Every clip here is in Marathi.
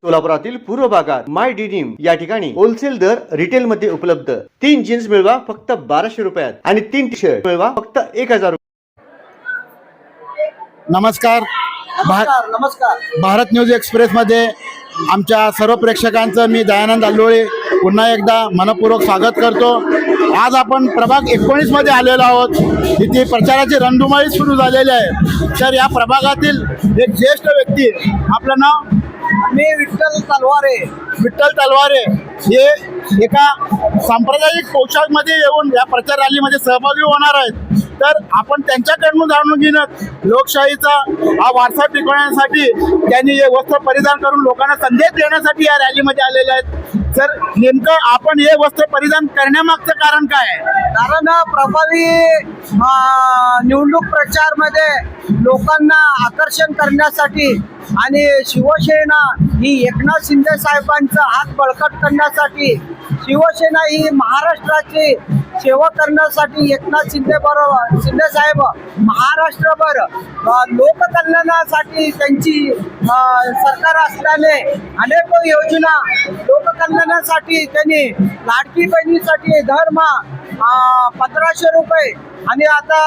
सोलापुरातील पूर्व भागात माय डिनिम या ठिकाणी होलसेल दर रिटेल मध्ये उपलब्ध। 3 जीन्स मिळवा फक्त 1200 रुपयात आणि 3 टी शर्ट मिळवा फक्त 1000 रुपयात। नमस्कार। भारत न्यूज एक्सप्रेस मध्ये आमच्या सर्व प्रेक्षकांचं मी दयानंद अल्लोळे पुन्हा एकदा मनपूर्वक स्वागत करतो। आज आपण प्रभाग 19 मध्ये आलेलो आहोत। इथे प्रचाराची रणधुमाळी सुरू झालेली आहे। तर या प्रभागातील एक ज्येष्ठ व्यक्ती, आपलं नाव? मी विठ्ठल तलवारे हे एका सांप्रदायिक पोशाखमध्ये येऊन या प्रचार रॅलीमध्ये सहभागी होणार आहेत। तर आपण त्यांच्याकडून जाणून घेणं, लोकशाहीचा हा वारसा टिकवण्यासाठी त्यांनी हे वस्त्र परिधान करून लोकांना संदेश देण्यासाठी या रॅलीमध्ये आलेले आहेत। तर नेमकं आपण हे वस्त्र परिधान करण्यामागचं कारण काय आहे? कारण प्रभावी निवडणूक प्रचार मध्ये लोकांना आकर्षण करण्यासाठी आणि शिवसेना ही एकनाथ शिंदे साहेबांचा हात बळकट करण्यासाठी, शिवसेना ही महाराष्ट्राची सेवा करण्यासाठी एकनाथ शिंदे साहेब महाराष्ट्रभर लोककल्याणासाठी त्यांची सरकार असल्याने अनेक योजना लोककल्याणासाठी त्यांनी लाडकी बहिणीसाठी धर्मा 1500 रुपये आणि आता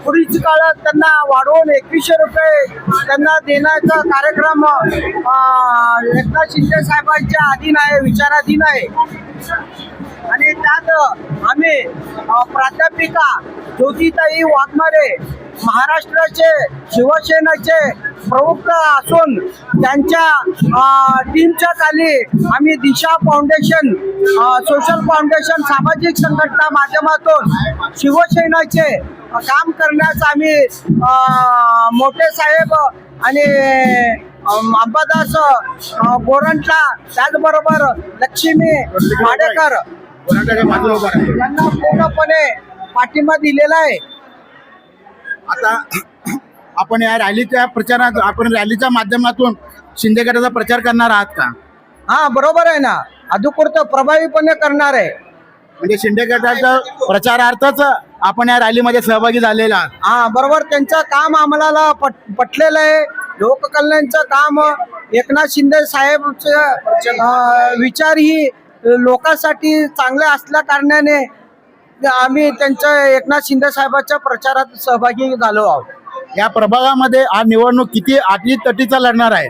पुढील काळात त्यांना वाढवून 2100 रुपये त्यांना देण्याचा कार्यक्रम एकनाथ शिंदे साहेबांच्या अधीन आहे, विचाराधीन आहे। आणि त्यात आम्ही प्राध्यापिका ज्योतिताई वाघमारे महाराष्ट्राचे शिवसेनेचे प्रमुख असून त्यांच्या टीमच्या खाली आम्ही दिशा फाउंडेशन, सोशल फाउंडेशन सामाजिक संघटना माध्यमातून शिवसेनेचे काम करण्यास आम्ही मोठे साहेब आणि अंबादास गोरंट्ला, त्याचबरोबर लक्ष्मी माडेकर यांना पूर्णपणे पाठिंबा दिलेला आहे। आता आपण या रॅलीच्या प्रचारात, आपण रॅलीच्या माध्यमातून शिंदे गटाचा प्रचार करणार आहात का? हा, बरोबर आहे ना, अधिकृत प्रभावीपणे करणार आहे। म्हणजे शिंदे गटाच्या प्रचारार्थच आपण या रॅलीमध्ये सहभागी झालेला आहात? हा, बरोबर। त्यांचं काम आम्हाला पटलेलं आहे। लोककल्याणचं काम, एकनाथ शिंदे साहेबचे विचार ही लोकांसाठी चांगले असल्या कारणाने आम्ही त्यांच्या एकनाथ शिंदे साहेबांच्या प्रचारात सहभागी झालो आहोत। या प्रभागामध्ये हा निवडणूक किती अटीतटीचा लढणार आहे?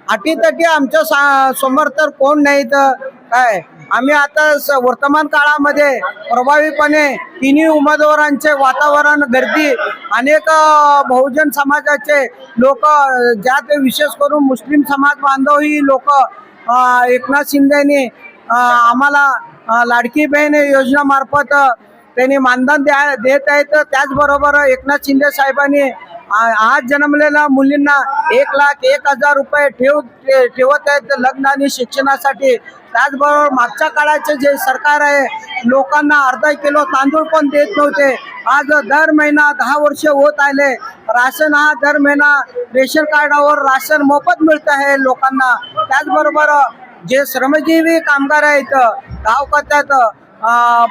अटीतटी आमच्या समोर तर कोण नाही, तर काय आम्ही आता वर्तमान काळामध्ये प्रभावीपणे तिन्ही उमेदवारांचे वातावरण, गर्दी, अनेक बहुजन समाजाचे लोक, ज्यात विशेष करून मुस्लिम समाज बांधव ही लोक एकनाथ शिंदेने आम्हाला लाडकी बहीण योजनामार्फत त्यांनी मानधन देत आहेत। त्याचबरोबर एकनाथ शिंदे साहेबांनी आज जन्मलेल्या मुलींना 1,01,000 रुपये ठेवत आहेत लग्न आणि शिक्षणासाठी। त्याचबरोबर मागच्या काळाचे जे सरकार आहे, लोकांना अर्धा किलो तांदूळ पण देत नव्हते। आज दर महिना 10 वर्ष होत आले, राशन हा दर महिना रेशन कार्डावर राशन मोफत मिळत आहे लोकांना। त्याचबरोबर जे श्रमजीवी कामगार आहेत, गावकऱ्यात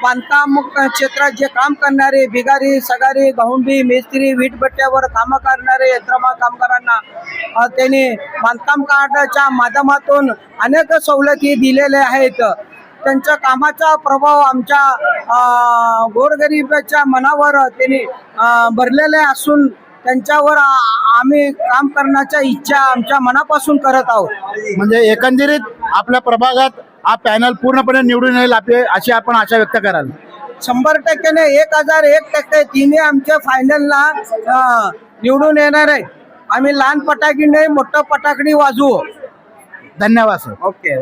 बांधकाम क्षेत्रात जे काम करणारे भिगारी, सगारी, गहुंडी, मेस्त्री, वीटभट्ट्यावर कामं करणारे यंत्रमाग कामगारांना त्यांनी बांधकाम कार्डाच्या माध्यमातून अनेक सवलती दिलेल्या आहेत। त्यांच्या कामाचा प्रभाव आमच्या गोरगरिबाच्या मनावर त्यांनी भरलेले असून त्यांच्यावर आम्ही काम करण्याच्या इच्छा आमच्या मनापासून करत आहोत। म्हणजे एकंदरीत आपल्या प्रभागात हा पॅनल पूर्णपणे निवडून येईल अशी आपण आशा व्यक्त कराल? 100%, 1001% तिन्ही आमच्या फायनलला निवडून येणार आहे। आम्ही लहान फटाकडी नाही, मोठं फटाकडी वाजवू। धन्यवाद सर। ओके।